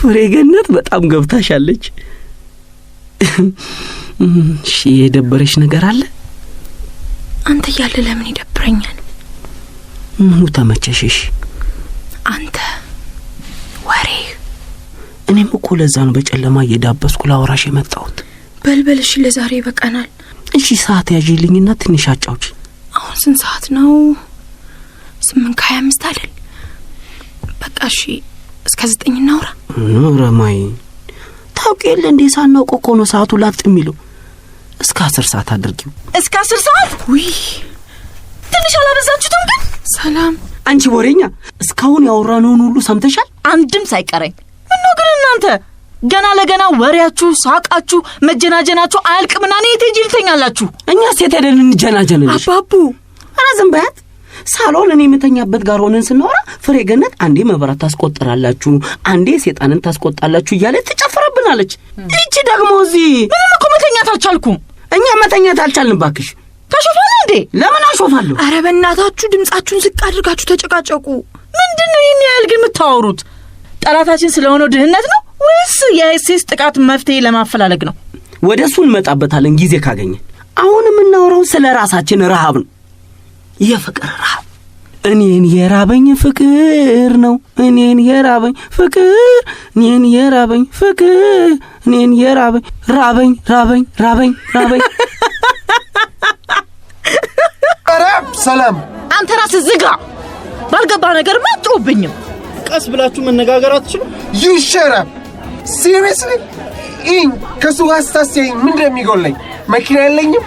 ፍሬገነት በጣም ገብታሻለች። እሺ የደበረሽ ነገር አለ? አንተ ያለ ለምን ይደብረኛል? ምኑ ተመቸሽሽ? አንተ ወሬ። እኔም እኮ ለዛ ነው በጨለማ እየዳበስኩ ላወራሽ የመጣሁት። በልበል። እሺ ለዛሬ በቀናል። እሺ ሰዓት ያዢልኝና ትንሽ አጫውጪ። አሁን ስንት ሰዓት ነው? 8:25 አይደል? በቃ እሺ እስከ 9 እናውራ። ኖረማይ ታውቂ የለ እንዴ ሳናውቅ እኮ ነው ሰዓቱ ላጥ የሚለው። እስከ 10 ሰዓት አድርጊው። እስከ 10 ሰዓት? ውይ ትንሽ አላበዛችሁትም ግን? ሰላም አንቺ ወሬኛ፣ እስካሁን ያወራነውን ሁሉ ሰምተሻል? አንድም ሳይቀረኝ። ምነው ግን እናንተ ገና ለገና ወሬያችሁ፣ ሳቃችሁ፣ መጀናጀናችሁ አያልቅምና ነው የቴጂ ልተኛላችሁ? እኛ ሴት ሄደን እንጀናጀንልሽ። አባቡ አረ ዝም በያት። ሳሎን እኔ የምተኛበት ጋር ሆነን ስናወራ ፍሬገነት አንዴ መብራት ታስቆጥራላችሁ፣ አንዴ ሰይጣንን ታስቆጣላችሁ እያለ ትጨፍረብናለች። እቺ ደግሞ እዚህ ምንም እኮ መተኛት አልቻልኩም። እኛ መተኛት አልቻልን። ባክሽ ታሾፋለ እንዴ? ለምን አሾፋለሁ? አረ በእናታችሁ ድምጻችሁን ዝቅ አድርጋችሁ ተጨቃጨቁ። ምንድነው ይሄን ያህል ግን የምታወሩት? ጠላታችን ስለሆነው ድህነት ነው ወይስ የሴስ ጥቃት መፍትሄ ለማፈላለግ ነው? ወደሱ እንመጣበታለን ጊዜ ካገኘን። አሁን የምናወራው ስለ ራሳችን ረሃብ ነው። የፍቅር ረሃብ። እኔን የራበኝ ፍቅር ነው። እኔን የራበኝ ፍቅር፣ እኔን የራበኝ ፍቅር፣ እኔን የራበኝ ራበኝ ራበኝ ራበኝ ራበኝ። አረብ ሰላም። አንተ ራስህ ዝጋ። ባልገባ ነገር ማጥሩብኝም። ቀስ ብላችሁ መነጋገር አትችሉም? You shut up. Seriously? ከሱ ሀሳሴኝ ምንድን ነው የሚጎለኝ? መኪና የለኝም?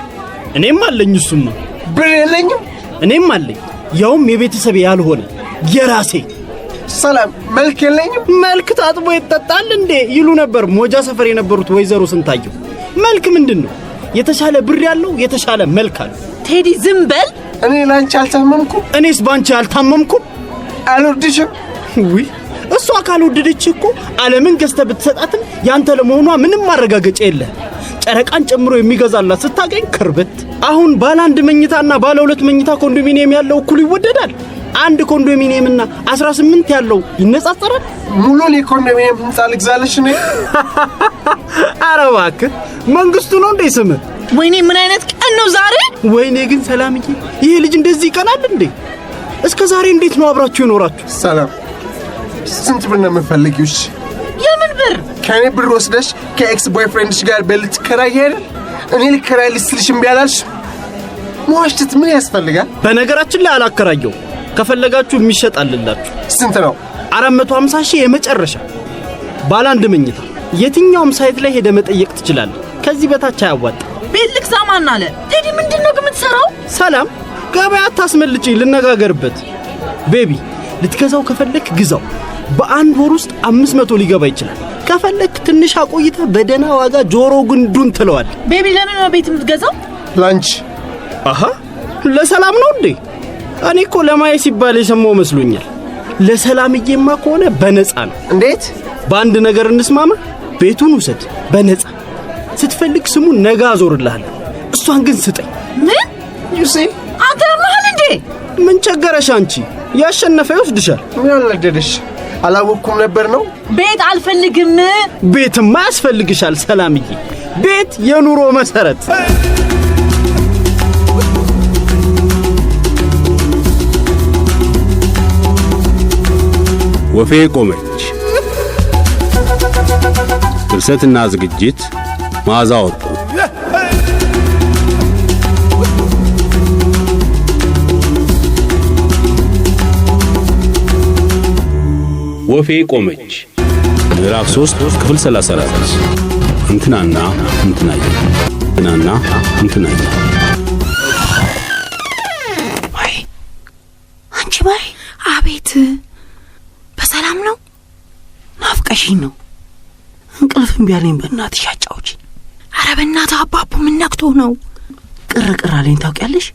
እኔም አለኝ። እሱማ ብር የለኝም? እኔም አለኝ። ያውም የቤተሰብ ያልሆነ የራሴ። ሰላም መልክ የለኝም? መልክ ታጥቦ ይጠጣል እንዴ ይሉ ነበር ሞጃ ሰፈር የነበሩት ወይዘሮ ስንታየው። መልክ ምንድነው? የተሻለ ብር ያለው የተሻለ መልክ አለ። ቴዲ ዝም በል። እኔ ላንቺ አልታመምኩም? እኔስ ባንቺ አልታመምኩም? አልወድሽም? ውይ እሷ ካልወደደች እኮ ዓለምን ገዝተህ ብትሰጣትም ያንተ ለመሆኗ ምንም ማረጋገጫ የለም። ጨረቃን ጨምሮ የሚገዛላት ስታገኝ ክርበት። አሁን ባለ 1 መኝታና ባለ 2 መኝታ ኮንዶሚኒየም ያለው እኩል ይወደዳል? አንድ ኮንዶሚኒየምና 18 ያለው ይነጻጸራል? ሙሉ ኮንዶሚኒየም ህንጻ ልግዛልሽ ነው? ኧረ እባክህ መንግስቱ ነው እንዴ ስምህ? ወይኔ ምን አይነት ቀን ነው ዛሬ! ወይኔ ግን ሰላምዬ፣ ይሄ ልጅ እንደዚህ ይቀናል እንዴ? እስከ ዛሬ እንዴት ነው አብራችሁ የኖራችሁ? ሰላም ስንት ብር ነው የምትፈልጊው? የምን ብር? ከኔ ብር ወስደሽ ከኤክስ ቦይፍሬንድሽ ጋር በልት ከራይ አይደል? እኔ ልከራይልሽ ስልሽ እምቢ አላልሽ? መዋሸት ምን ያስፈልጋል? በነገራችን ላይ አላከራየው። ከፈለጋችሁ የሚሸጣልላችሁ። ስንት ነው? 450 ሺህ የመጨረሻ ባለ 1 መኝታ። የትኛውም ሳይት ላይ ሄደ መጠየቅ ትችላለህ። ከዚህ በታች አያዋጣ። ቤት ልክሳማና አለ ቴዲ። ምንድነው ግን የምትሰራው? ሰላም ገበያ አታስመልጪኝ፣ ልነጋገርበት። ቤቢ ልትገዛው ከፈለክ ግዛው። በአንድ ወር ውስጥ 500 ሊገባ ይችላል። ከፈለክ ትንሽ አቆይተህ በደና ዋጋ ጆሮ ግንዱን ትለዋል። ቤቢ ለምን ነው ቤት የምትገዛው? ላንቺ። አሃ ለሰላም ነው እንዴ? እኔ እኮ ለማየ ሲባል የሰማው መስሎኛል። ለሰላምዬማ ከሆነ በነፃ ነው። እንዴት? በአንድ ነገር እንስማማ። ቤቱን ውሰድ በነፃ። ስትፈልግ ስሙን ነገ አዞርልሃለሁ። እሷን ግን ስጠኝ። ምን? ዩሲ አንተ ማህል እንዴ? ምን ቸገረሽ አንቺ? ያሸነፈ ይወስድሻል። ምን አልነደደሽ? አላወኩም ነበር ነው። ቤት አልፈልግም። ቤትማ ያስፈልግሻል ሰላምዬ። ቤት የኑሮ መሰረት። ወፌ ቆመች። ድርሰትና ዝግጅት መዓዛ ወርቁ። ወፌ ቆመች ምዕራፍ 3 ክፍል 34 እንትናና እንትናየ እንትናና እንትናየ። ማይ አንቺ ማይ። አቤት በሰላም ነው? ናፍቀሽኝ ነው። እንቅልፍም ቢያለኝ በእናትሽ አጫውቺ። አረ በእናትህ አባቡ ምን ነክቶ ነው? ቅርቅር አለኝ ታውቂያለሽ።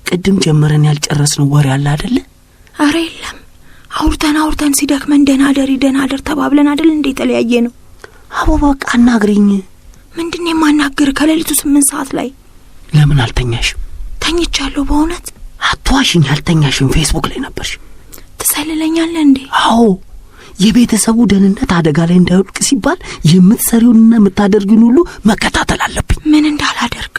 ቅድም ጀመረን ያልጨረስነው ወሬ አለ አይደለ? አረ የለም አውርተን ሲደክመን ደህና አደር ተባብለን አይደል እንዴ ተለያየ ነው። አቦ በቃ አናግሪኝ። ምንድነው የማናገር? ከሌሊቱ 8 ሰዓት ላይ ለምን አልተኛሽም? ተኝቻለሁ በእውነት። አትዋሽኝ። አልተኛሽም። ፌስቡክ ላይ ነበርሽ። ትሰልለኛለህ እንዴ? አዎ የቤተሰቡ ደህንነት አደጋ ላይ እንዳይወድቅ ሲባል የምትሰሪውንና የምታደርጊውን ሁሉ መከታተል አለብኝ። ምን እንዳላደርግ?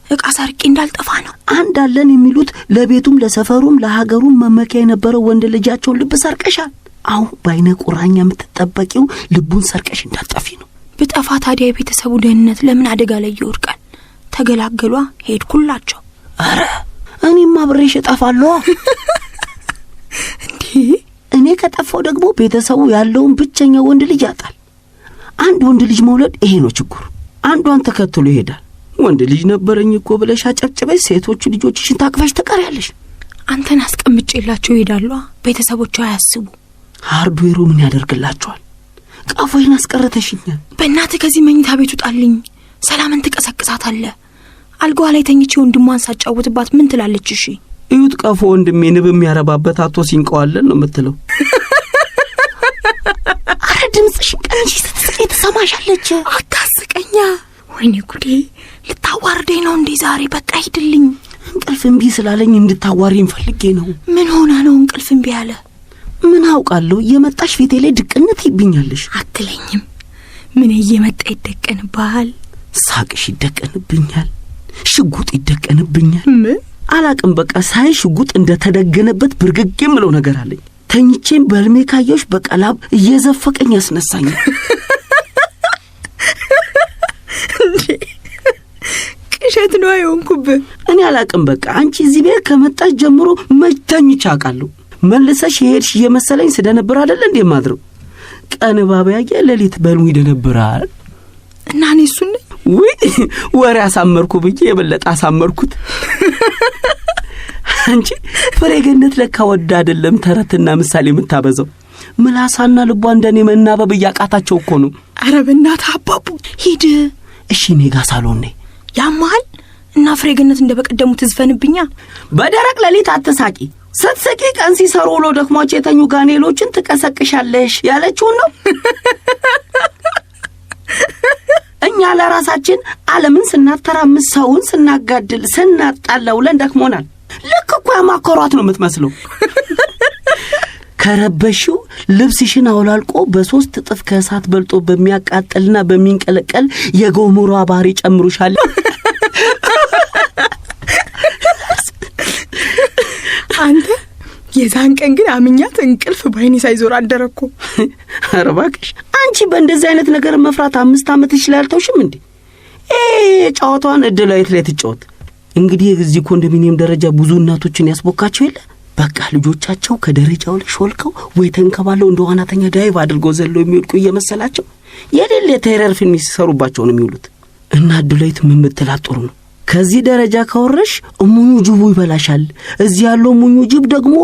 ዕቃ ሰርቄ እንዳልጠፋ ነው። አንድ አለን የሚሉት ለቤቱም ለሰፈሩም ለሀገሩም መመኪያ የነበረው ወንድ ልጃቸውን ልብ ሰርቀሻል። አሁን በአይነ ቁራኛ የምትጠበቂው ልቡን ሰርቀሽ እንዳልጠፊ ነው። ብጠፋ ታዲያ የቤተሰቡ ደህንነት ለምን አደጋ ላይ ይወድቃል? ተገላገሏ፣ ሄድኩላቸው። አረ እኔማ አብሬሽ እጠፋለሁ። እንዴ እኔ ከጠፋው ደግሞ ቤተሰቡ ያለውን ብቸኛ ወንድ ልጅ ያጣል። አንድ ወንድ ልጅ መውለድ ይሄ ነው ችግሩ። አንዷን ተከትሎ ይሄዳል። ወንድ ልጅ ነበረኝ እኮ ብለሽ አጨብጭበሽ ሴቶቹ ልጆችሽን ታቅፈሽ ትቀሪያለሽ። አንተን አስቀምጬላቸው ይሄዳሉ። ቤተሰቦቹ አያስቡ። ሃርድዌሩ ምን ያደርግላቸዋል? ቀፎይን አስቀረተሽኛል። በእናትህ ከዚህ መኝታ ቤት ውጣልኝ። ሰላምን ትቀሰቅሳታለህ። አልጋዋ ላይ ተኝቼ ወንድሟን ሳጫውትባት ምን ትላለች? እሺ እዩት፣ ቀፎ ወንድሜ ንብ የሚያረባበት አቶ ሲንቀዋለን ነው የምትለው። አረ ድምፅሽን ቀንጂ፣ ስትስቂ ትሰማሻለች። አታስቀኛ። ወይኔ ጉዴ፣ ልታዋርደኝ ነው እንዴ ዛሬ? በቃ ሂድልኝ። እንቅልፍ እምቢ ስላለኝ እንድታዋሪኝ ፈልጌ ነው። ምን ሆና ነው እንቅልፍ እምቢ ያለ? ምን አውቃለሁ። እየመጣሽ ፊቴ ላይ ድቅነት ይብኛለሽ። አትለኝም። ምን እየመጣ ይደቀንብሃል? ሳቅሽ ይደቀንብኛል፣ ሽጉጥ ይደቀንብኛል። ምን አላቅም። በቃ ሳይ ሽጉጥ እንደተደገነበት ብርግግ የምለው ነገር አለኝ። ተኝቼም በልሜ ካየሽ በቀላብ እየዘፈቀኝ ያስነሳኛል። ቅዠት ነው አይሆንኩብህ። እኔ አላቅም። በቃ አንቺ እዚህ ቤት ከመጣሽ ጀምሮ መተኝቼ አውቃለሁ። መልሰሽ የሄድሽ እየመሰለኝ ስደነብር አይደል እንዴ ማድረው? ቀን ባባያየ ሌሊት በልሙ ይደነብራል። እና እኔ እሱን ወይ ወሬ አሳመርኩ ብዬ የበለጠ አሳመርኩት። አንቺ ፍሬገነት ለካ ወዳ አይደለም ተረትና ምሳሌ የምታበዛው። ምላሳና ልቧ እንደኔ መናበብ እያቃታቸው እኮ ነው። ኧረ በእናትህ አባቡ ሂድ። እሺ እኔ ጋር ሳሎን ነኝ። ያማል እና ፍሬገነት እንደበቀደሙ ትዝፈንብኛ። በደረቅ ሌሊት አትሳቂ። ስትስቂ ቀን ሲሰሩ ውሎ ደክሟቸው የተኙ ጋኔሎችን ትቀሰቅሻለሽ ያለችውን ነው። እኛ ለራሳችን ዓለምን ስናተራምስ ሰውን ስናጋድል ስናጣላ ውለን ደክሞናል። ልክ እኮ ያማከሯት ነው የምትመስለው። ከረበሽው ልብስሽን አውላልቆ በሶስት እጥፍ ከእሳት በልጦ በሚያቃጥልና በሚንቀለቀል የጎሞራ ባህሪ ጨምሩሻል። አንተ የዛን ቀን ግን አምኛት እንቅልፍ ባይኔ ሳይዞር አደረኩ። ኧረ እባክሽ አንቺ በእንደዚህ አይነት ነገር መፍራት 5 ዓመት ይችላል። ተውሽም እንዴ ጫዋታዋን እድላይት ላይ ትጫወት። እንግዲህ የዚህ ኮንዶሚኒየም ደረጃ ብዙ እናቶችን ያስቦካቸው የለ። በቃ ልጆቻቸው ከደረጃው ላይ ሾልከው ወይ ተንከባለው እንደ ዋናተኛ ዳይቭ አድርገው ዘለው የሚወድቁ እየመሰላቸው የሌለ ቴረር ፊልም ሲሰሩባቸው ነው የሚውሉት። እና እድላይት ምን ብትላት ጥሩ ነው? ከዚህ ደረጃ ካወረሽ ሙኙ ጅቡ ይበላሻል። እዚህ ያለው ሙኙ ጅብ ደግሞ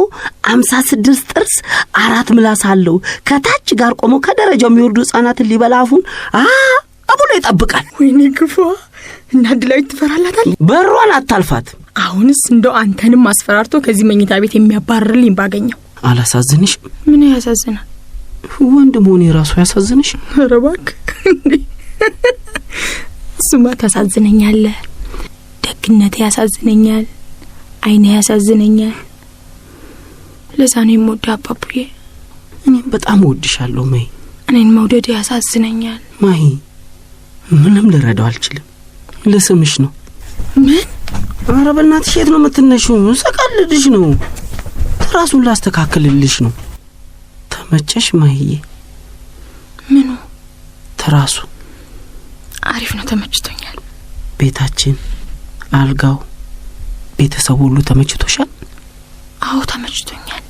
56 ጥርስ 4 ምላስ አለው። ከታች ጋር ቆመው ከደረጃው የሚወርዱ ህጻናትን ሊበላፉን አቡሎ ይጠብቃል። ወይኔ ግፏ። እና ድላዊት ትፈራላታል። በሯን አታልፋት። አሁንስ እንደው አንተንም አስፈራርቶ ከዚህ መኝታ ቤት የሚያባርርልኝ ባገኘው። አላሳዝንሽ? ምን ያሳዝናል? ወንድ መሆኔ ራሱ ያሳዝንሽ? ኧረ እባክህ እሱማ ታሳዝነኛለህ። ደግነቴ ያሳዝነኛል፣ አይኔ ያሳዝነኛል። ለዛ ነው የምወደው አባቡዬ። እኔም በጣም እወድሻለሁ ማይ። እኔን መውደድ ያሳዝነኛል ማይ። ምንም ልረዳው አልችልም። ለስምሽ ነው። ምን? ኧረ በእናትሽ የት ነው የምትነሺው? ሰቀልልሽ ነው። ራሱን ላስተካክልልሽ ነው። ተመቸሽ ማይዬ? ምኑ? ትራሱ አሪፍ ነው፣ ተመችቶኛል። ቤታችን፣ አልጋው፣ ቤተሰቡ ሁሉ ተመችቶሻል? አዎ ተመችቶኛል።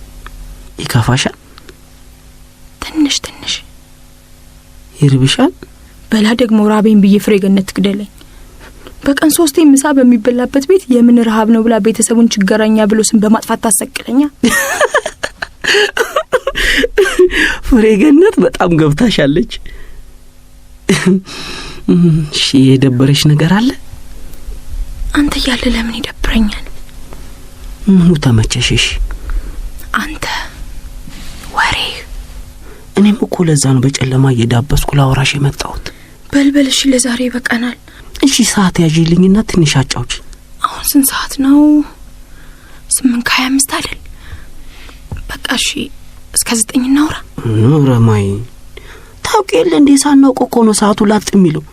ይከፋሻል? ትንሽ ትንሽ። ይርብሻል? በላ ደግሞ ራቤን ብዬ ፍሬገነት ትግደለኝ። በቀን 3 ምሳ በሚበላበት ቤት የምን ረሃብ ነው ብላ ቤተሰቡን ችግረኛ ብሎ ስም በማጥፋት ታሰቅለኛ። ፍሬገነት በጣም ገብታሻለች። እሺ የደበረሽ ነገር አለ? አንተ ያለ ለምን ይደብረኛል? ምኑ ተመቸሽሽ? አንተ ወሬ። እኔም እኮ ለዛ ነው በጨለማ እየዳበስኩ ላወራሽ የመጣሁት። በልበልሽ፣ ለዛሬ ይበቃናል። እሺ ሰዓት ያዥልኝና ትንሽ አጫውች። አሁን ስንት ሰዓት ነው? 8:25 አይደል? በቃ እሺ እስከ 9 እናውራ። ኑረማይ ታውቂ የለ እንዴ ሳናውቅ እኮ ነው ሰዓቱ ላጥ የሚለው።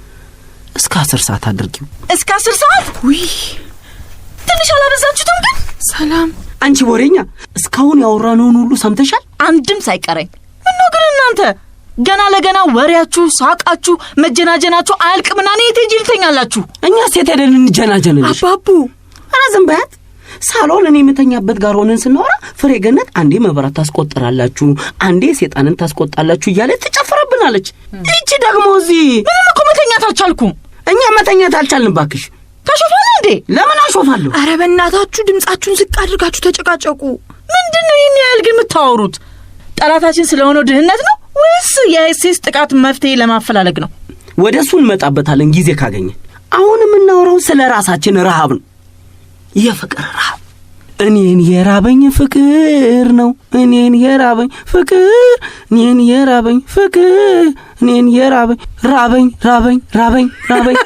እስከ 10 ሰዓት አድርጊው። እስከ 10 ሰዓት? ውይ ትንሽ አላበዛችሁትም ግን? ሰላም አንቺ ወሬኛ፣ እስካሁን ያወራነውን ሁሉ ሰምተሻል? አንድም ሳይቀረኝ። ምነው ግን እናንተ ገና ለገና ወሬያችሁ፣ ሳቃችሁ፣ መጀናጀናችሁ አያልቅምና እኔ የት ሄጄ ልተኛላችሁ? እኛ ሴት ሄደን እንጀናጀንልሽ። አባቡ ኧረ ዝም በያት። ሳሎን እኔ የምተኛበት ጋር ሆነን ስናወራ ፍሬገነት አንዴ መብራት ታስቆጥራላችሁ፣ አንዴ ሴጣንን ታስቆጣላችሁ እያለ ትጨፍረብናለች። እቺ ደግሞ እዚህ ምንም እኮ መተኛት አልቻልኩም። እኛ መተኛት አልቻልን። ባክሽ ታሾፋለ እንዴ? ለምን አሾፋለሁ? ኧረ በእናታችሁ ድምጻችሁን ዝቅ አድርጋችሁ ተጨቃጨቁ። ምንድነው ይሄን ያህል ግን የምታወሩት? ጠላታችን ስለሆነው ድህነት ነው ወይስ የአይሲስ ጥቃት መፍትሄ ለማፈላለግ ነው? ወደሱ እንመጣበታለን ጊዜ ካገኘን። አሁን የምናወራው ስለ ራሳችን ረሃብ ነው። የፍቅር ረሃብ። እኔን የራበኝ ፍቅር ነው። እኔን የራበኝ ፍቅር፣ እኔን የራበኝ ፍቅር፣ እኔን የራበኝ ራበኝ ራበኝ ራበኝ ራበኝ።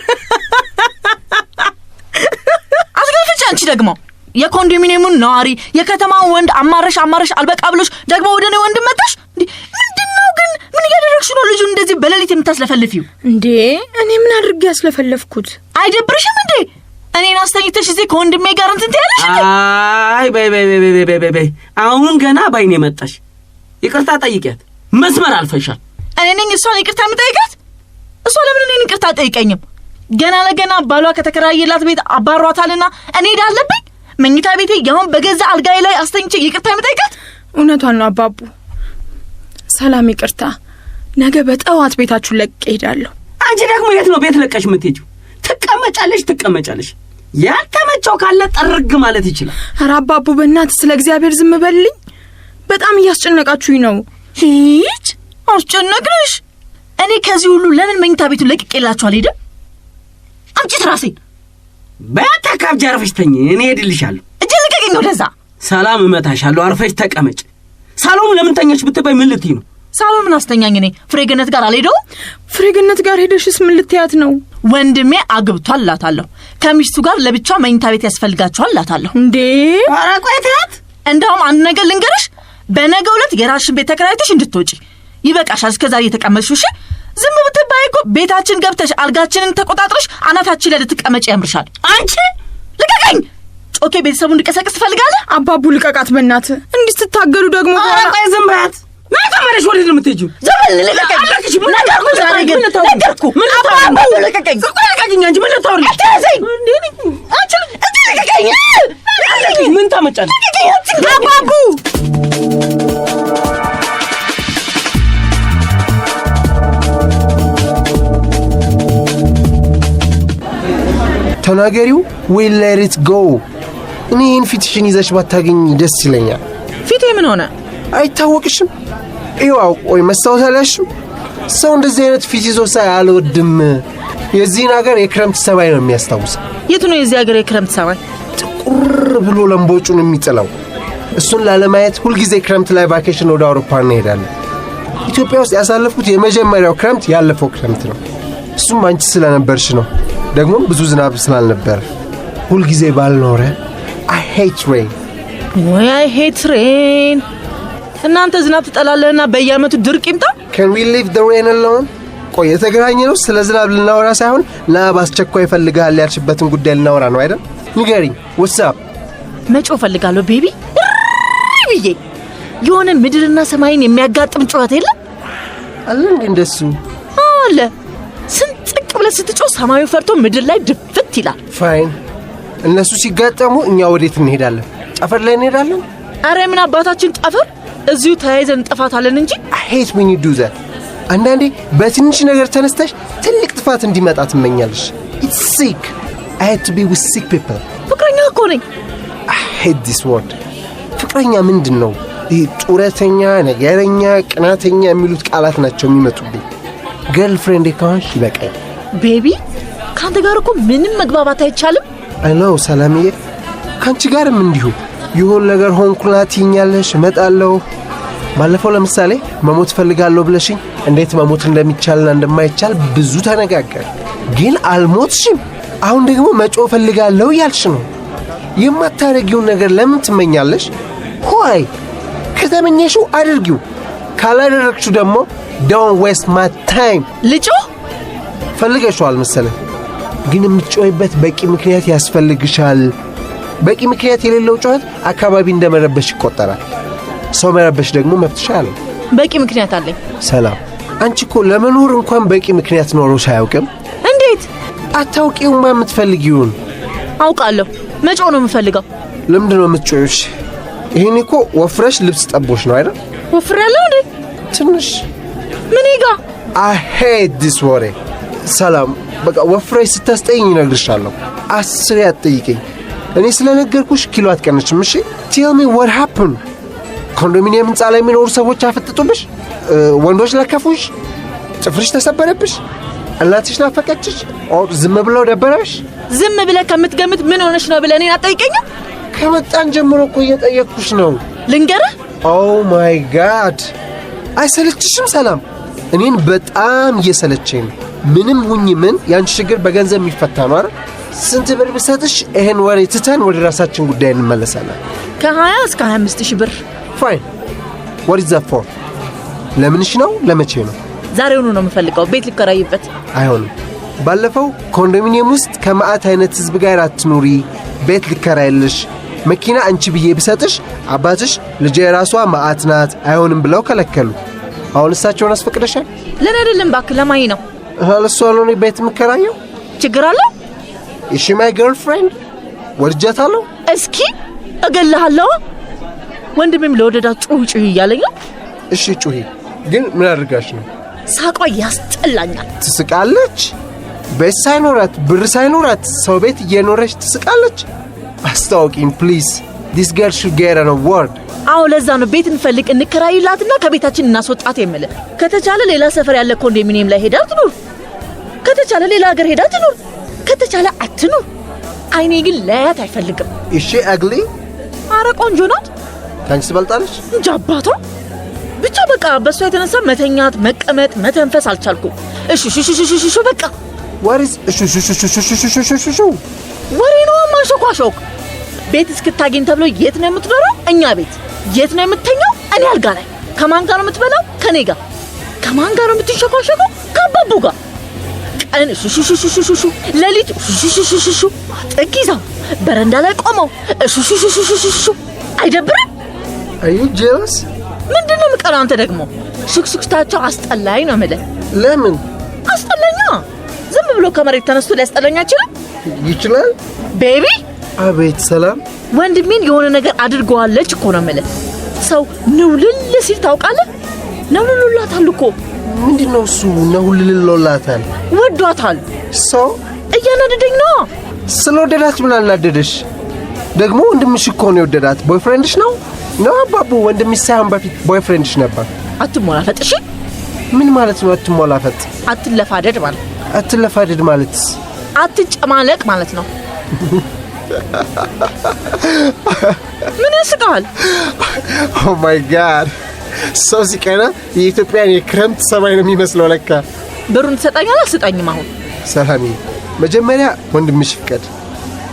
አስገፍጭ። አንቺ ደግሞ የኮንዶሚኒየሙን ነዋሪ የከተማውን ወንድ አማረሽ አልበቃ ብሎሽ ደግሞ ወደ እኔ ወንድ መጣሽ እንዴ? ምንድነው ግን? ምን እያደረግሽ ነው ልጁን እንደዚህ በሌሊት የምታስለፈልፊው እንዴ? እኔ ምን አድርጌ ያስለፈለፍኩት? አይደብርሽም እንዴ? እኔን አስተኝተሽ እዚህ ከወንድሜ ጋር እንትን ትያለሽ እንዴ? አይ በይ አሁን ገና ባይኔ መጣሽ። ይቅርታ ጠይቂያት። መስመር አልፈሻል። እኔ ነኝ እሷን ይቅርታ የምጠይቃት? እሷ ለምን እኔን ይቅርታ አጠይቀኝም? ገና ለገና ባሏ ከተከራየላት ቤት አባሯታልና እኔ ዳለብኝ መኝታ ቤቴ ያሁን በገዛ አልጋዬ ላይ አስተኝቼ ይቅርታ የምጠይቃት? እውነቷን ነው አባቡ። ሰላም ይቅርታ። ነገ በጠዋት ቤታችሁን ለቅቄ እሄዳለሁ። አንቺ ደግሞ የት ነው ቤት ለቀሽ የምትሄጂው? ትቀመጫለሽ። ያልተመቸው ካለ ጠርግ ማለት ይችላል። ኧረ አባቡ በእናትህ ስለ እግዚአብሔር ዝም በልልኝ። በጣም እያስጨነቃችሁኝ ነው። ሂጅ። አስጨነቅሽ? እኔ ከዚህ ሁሉ ለምን መኝታ ቤቱን ለቅቄላችሁ አልሄድም? አምጪ ትራሴን። በተካብጂ አርፈሽ ተኝ። እኔ ሄድልሻለሁ። እጄ ልቀቀኝ ወደዛ። ሰላም እመታሻለሁ። አርፈሽ ተቀመጭ። ሳሎን ለምን ተኛሽ ብትበይ ምን ልትይ ነው? ሳሎን ምን አስተኛኝ? እኔ ፍሬገነት ጋር አልሄደውም። ፍሬገነት ጋር ሄደሽስ ምን ልትያት ነው? ወንድሜ አግብቷል እላታለሁ። ከሚስቱ ጋር ለብቻ መኝታ ቤት ያስፈልጋቸዋል እላታለሁ። እንዴ ኧረ ቆይ ተያት። እንደውም አንድ ነገር ልንገርሽ፣ በነገው ዕለት የራስሽን ቤት ተከራይተሽ እንድትወጪ ይበቃሻል። እስከዛሬ የተቀመጥሽው እሺ። ዝም ብትባይ እኮ ቤታችን ገብተሽ አልጋችንን ተቆጣጥረሽ አናታችን ላይ ልትቀመጪ ያምርሻል። አንቺ ልቀቀኝ። ጮኬ ቤተሰቡ እንድቀሰቅስ ትፈልጋለህ? አባቡ ልቀቃት በእናትህ። እንዲህ ስትታገሉ ደግሞ ኧረ ቆይ ዝም በያት። ማታመረሽ ወዴት ነው የምትሄጂው? ዘበል ልቀቀኝ። አላክሽ ምን ነገርኩ ዛሬ ግን ነገርኩ። አባቡ ልቀቀኝ። ልቀቀኝ እንጂ ምን ልታወሪ? አትያዘኝ እንዴ! አንቺ ልቀቀኝ። ምን ታመጫለሽ? አባቡ ተናገሪው ወይ ሌት ጎ። እኔ ይህን ፊትሽን ይዘሽ ባታገኝ ደስ ይለኛል። ፊቴ ምን ሆነ? አይታወቅሽም? ይዋው ወይ መስታወት አላሽም? ሰው እንደዚህ አይነት ፊት ይዞ ሳይ አልወድም። የዚህን ሀገር የክረምት ሰማይ ነው የሚያስታውስ። የቱ ነው የዚህ ሀገር የክረምት ሰማይ? ጥቁር ብሎ ለምቦጩን የሚጥለው እሱን ላለማየት ሁልጊዜ ክረምት ላይ ቫኬሽን ወደ አውሮፓ እንሄዳለን። ኢትዮጵያ ውስጥ ያሳለፍኩት የመጀመሪያው ክረምት ያለፈው ክረምት ነው። እሱም አንቺ ስለነበርሽ ነው። ደግሞ ብዙ ዝናብ ስላልነበረ ሁልጊዜ ባልኖረ I hate rain። ወይ I hate rain። እናንተ ዝናብ ትጠላለህና በየዓመቱ ድርቅ ይምጣ። Can we leave the rain alone? ቆይ የተገናኘ ነው ስለ ዝናብ ልናወራ ሳይሆን በአስቸኳይ ፈልጋል ያልሽበትን ጉዳይ ልናወራ ነው አይደል? ንገሪኝ። what's up? መጮህ ፈልጋለሁ ቤቢ ብዬ የሆነ ምድርና ሰማይን የሚያጋጥም ጩኸት የለም አለ እንዴ እንደሱ? አለ። ስንጥቅ ብለህ ስትጮህ ሰማዩ ፈርቶ ምድር ላይ ድፍት ይላል። ፋይን። እነሱ ሲጋጠሙ እኛ ወዴት እንሄዳለን? ጠፈር ላይ እንሄዳለን? አረ ምን አባታችን ጠፈር፣ እዚሁ ተያይዘን እንጠፋታለን እንጂ። I hate when you do that። አንዳንዴ በትንሽ ነገር ተነስተሽ ትልቅ ጥፋት እንዲመጣ ትመኛለሽ። It's sick. I had to be with sick people። ፍቅረኛ እኮ ነኝ። I hate this word። ፍቅረኛ ምንድን ነው? ይህ ጡረተኛ፣ ነገረኛ፣ ቅናተኛ የሚሉት ቃላት ናቸው የሚመጡብኝ። ገርል ፍሬንድ ከሆንሽ ይበቃኝ። ቤቢ ካንተ ጋር እኮ ምንም መግባባት አይቻልም። አይ ኖው ሰላምዬ፣ ካንቺ ጋርም እንዲሁ ይሁን ነገር ሆንኩላ ትይኛለሽ፣ እመጣለሁ። ባለፈው ለምሳሌ መሞት ፈልጋለሁ ብለሽኝ እንዴት መሞት እንደሚቻልና እንደማይቻል ብዙ ተነጋገር። ግን አልሞትሽም። አሁን ደግሞ መጮህ ፈልጋለሁ ያልሽ ነው። የማታረጊውን ነገር ለምን ትመኛለሽ? ሆይ ከተመኘሽው አድርጊው፣ ካላደረግሽው ደግሞ don't waste my time። ልጮ ፈልገሽዋል መሰለኝ፣ ግን የምትጮይበት በቂ ምክንያት ያስፈልግሻል። በቂ ምክንያት የሌለው ጩኸት አካባቢ እንደመረበሽ ይቆጠራል። ሰው መረበሽ ደግሞ መብትሽ አለ። በቂ ምክንያት አለኝ። ሰላም፣ አንቺ እኮ ለመኖር እንኳን በቂ ምክንያት ኖሮሽ አያውቅም። እንዴት አታውቂውማ? የምትፈልጊውን አውቃለሁ። መጮህ ነው የምፈልገው። ለምንድን ነው የምትጮይሽ? ይሄን እኮ ወፍረሽ ልብስ ጠቦሽ ነው አይደል? ወፍሬያለሁ እንዴ? ትንሽ ምን ይጋ I hate this ወሬ። ሰላም፣ በቃ ወፍረሽ ስታስጠይኝ እነግርሻለሁ። 10 አትጠይቀኝ። እኔ ስለነገርኩሽ ኪሎ አትቀንሽም። እሺ tell me what happened። ኮንዶሚኒየም ህንፃ ላይ የሚኖሩ ሰዎች አፈጥጡብሽ? ወንዶች ለከፉሽ? ጥፍርሽ ተሰበረብሽ? እናትሽ ናፈቀችሽ? ኦር ዝም ብለው ደበረሽ? ዝም ብለህ ከምትገምት ምን ሆነሽ ነው ብለህ እኔን አትጠይቀኝም? ከመጣን ጀምሮ እኮ እየጠየቅኩሽ ነው። ልንገርህ? ኦ ማይ ጋድ፣ አይሰለችሽም? ሰላም፣ እኔን በጣም እየሰለቸኝ ነው። ምንም ሁኚ ምን ያንቺ ችግር በገንዘብ የሚፈታ ነው አይደል? ስንት ብር ብሰጥሽ ይሄን ወሬ ትተን ወደ ራሳችን ጉዳይ እንመለሳለን? ከ20 እስከ 25 ሺህ ብር። ፋይን። what is that for? ለምንሽ ነው? ለመቼ ነው? ዛሬውኑ ነው የምፈልገው፣ ቤት ልከራይበት። አይሆንም። ባለፈው ኮንዶሚኒየም ውስጥ ከማዕት አይነት ህዝብ ጋር አትኑሪ፣ ቤት ልከራይልሽ፣ መኪና አንቺ ብዬ ብሰጥሽ አባትሽ ልጄ የራሷ ማዕት ናት አይሆንም ብለው ከለከሉ። አሁን እሳቸውን አስፈቅደሻል? ለኔ አይደለም እባክህ፣ ለማይ ነው። ለሷ ነው ቤት የምከራየው። ችግር አለው? እሺ ማይ ገርልፍሬንድ ወድጃታለሁ። እስኪ እገልሃለሁ። ወንድሜም ለወደዳት ጩህ እያለኝ ነው። እሺ ጩሂ። ግን ምን አድርጋሽ ነው? ሳቋ ያስጠላኛል። ትስቃለች። ቤት ሳይኖራት ብር ሳይኖራት ሰው ቤት እየኖረች ትስቃለች። አስታውቂኝ ፕሊዝ። this girl should get an award። አዎ ለዛ ነው ቤት እንፈልግ እንከራይላትና ከቤታችን እናስወጣት የምልህ። ከተቻለ ሌላ ሰፈር ያለ ኮንዶሚኒየም ላይ ሄዳ ትኑር፣ ከተቻለ ሌላ ሀገር ሄዳ ትኑር፣ ከተቻለ አትኑር። አይኔ ግን ለያት አይፈልግም። እሺ አግሊ? አረ ቆንጆ ናት። ታንክስ በልጣለች እንጂ አባቷ ብቻ በቃ በሷ የተነሳ መተኛት፣ መቀመጥ፣ መተንፈስ አልቻልኩም። እሺ በቃ what is ወሬ ነው ማንሾኳሾክ። ቤት እስክታገኝ ተብሎ የት ነው የምትኖረው? እኛ ቤት። የት ነው የምትተኛው? እኔ አልጋ ላይ። ከማን ጋር ነው የምትበላው? ከኔ ጋር። ከማን ጋር ነው የምትንሾኳሾከው? ከአባቡ ጋር። ቀን ሹሹሹሹሹ፣ ሌሊት ሹሹሹሹሹ፣ ጥግ ይዘው በረንዳ ላይ ቆመው ሹሹሹሹሹ። አይደብርም? are you jealous? ምንድነው የምቀረው? አንተ ደግሞ ሹክሹክታቸው አስጠላኝ ነው የምልህ። ለምን አስጠላኛ? ዝም ብሎ ከመሬት ተነስቶ ሊያስጠላኝ አይችልም? ይችላል። ቤቢ አቤት ሰላም። ወንድሜን የሆነ ነገር አድርገዋለች እኮ ነው የምልህ። ሰው ንውልል ሲል ታውቃለህ? ነውልሉላታል እኮ። ምንድነው እሱ? ነውልሉላታል? ወዷታል። ሰው እያናደደኝ ነው። ስለወደዳት ምን አናደደሽ? ደግሞ ወንድምሽ እኮ ነው የወደዳት። ቦይፍሬንድሽ ነው አባቡ? ወንድምሽ ሳይሆን በፊት ቦይፍሬንድሽ ነበር። አትሞላፈጥ። እሺ ምን ማለት ነው አትሞላፈጥ? አትለፋደድ ማለት። አትለፋደድ ማለት አትጨማለቅ ማለት ነው። ምን ያስቃል? ኦ ማይ ጋድ፣ ሰው ሲቀና የኢትዮጵያን የክረምት ሰማይ ነው የሚመስለው ለካ። ብሩን ትሰጠኛለህ? አልሰጠኝም። አሁን ሰላሚ፣ መጀመሪያ ወንድምሽ ፍቀድ፣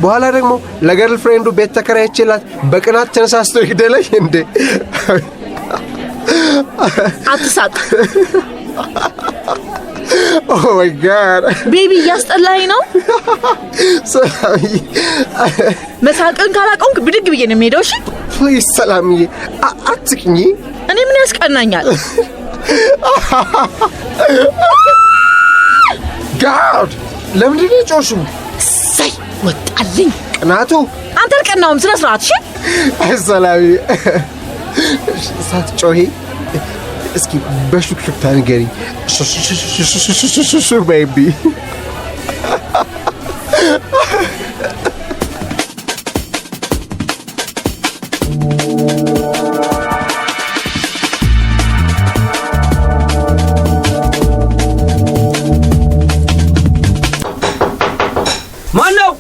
በኋላ ደግሞ ለገርል ፍሬንዱ ቤት ተከራይቼላት በቅናት ተነሳስቶ ይግደለኝ እንዴ? አትሳቅ። ኦ ማይ ጋድ ቤቢ፣ እያስጠላኝ ነው። ሰላሚ፣ መሳቅን ካላቆምክ ብድግ ብዬ ነው የምሄደው። እሺ ፕሊዝ ሰላምዬ፣ አትቅኝ። እኔ ምን ያስቀናኛል? ጋድ፣ ለምንድን ነው የጮሽው? ሳይ ወጣልኝ ቅናቱ። አንተ አልቀናውም። ስነ ስርዓት። እሺ ሰላሚ፣ ሳትጮሂ እስኪ በሹክሹክታ ንገሪ። ሹሹሹሹሹ ቤቢ። ማን ነው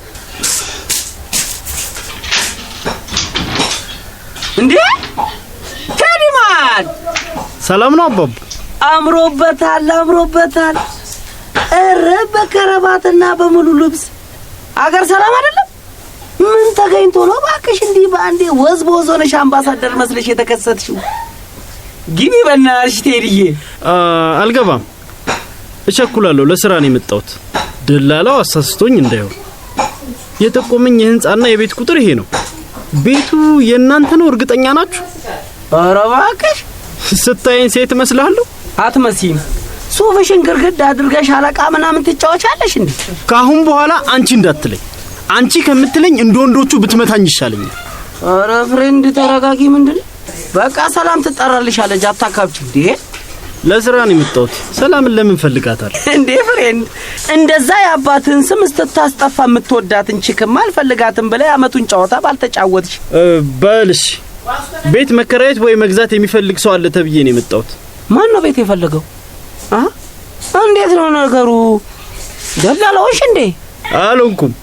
እንዴ? ቴዲማን ሰላም ነው አባቡ? አምሮበታል። እረ በከረባትና በሙሉ ልብስ አገር ሰላም አይደለም? ምን ተገኝቶ ነው ባክሽ እንዲህ በአንዴ ወዝ ሆነሽ አምባሳደር መስለሽ የተከሰትሽው? ግቢ በእናትሽ ቴዲዬ። አልገባም፣ እቸኩላለሁ። ለስራ ነው የመጣሁት። ደላላው አሳስቶኝ እንዳይሆን። የጠቆመኝ የህንጻና የቤት ቁጥር ይሄ ነው። ቤቱ የእናንተ ነው? እርግጠኛ ናችሁ? ኧረ እባክሽ፣ ስታየኝ ሴት እመስላለሁ? አትመስይም። ሱፍሽን ግርግድ አድርገሽ አለቃ ምናምን ትጫወቻለሽ እንዴ? ካሁን በኋላ አንቺ እንዳትለኝ። አንቺ ከምትለኝ እንደ ወንዶቹ ብትመታኝ ይሻለኛል። ኧረ ፍሬንድ ተረጋጊ። ምንድነው? በቃ ሰላም ትጠራልሻለች። አታካብቺ እንዴ? ለስራ ነው የመጣሁት። ሰላምን ለምን ፈልጋታል እንዴ ፍሬንድ? እንደዛ የአባትህን ስም ስታስጠፋ የምትወዳትን ቺክማ አልፈልጋትም ብለህ አመቱን ጨዋታ ባልተጫወትሽ። በልሽ ቤት መከራየት ወይ መግዛት የሚፈልግ ሰው አለ ተብዬ ነው የመጣሁት። ማን ነው ቤት የፈለገው? እንዴት ነው ነገሩ? ደላላውሽ እንዴ? አልሆንኩም።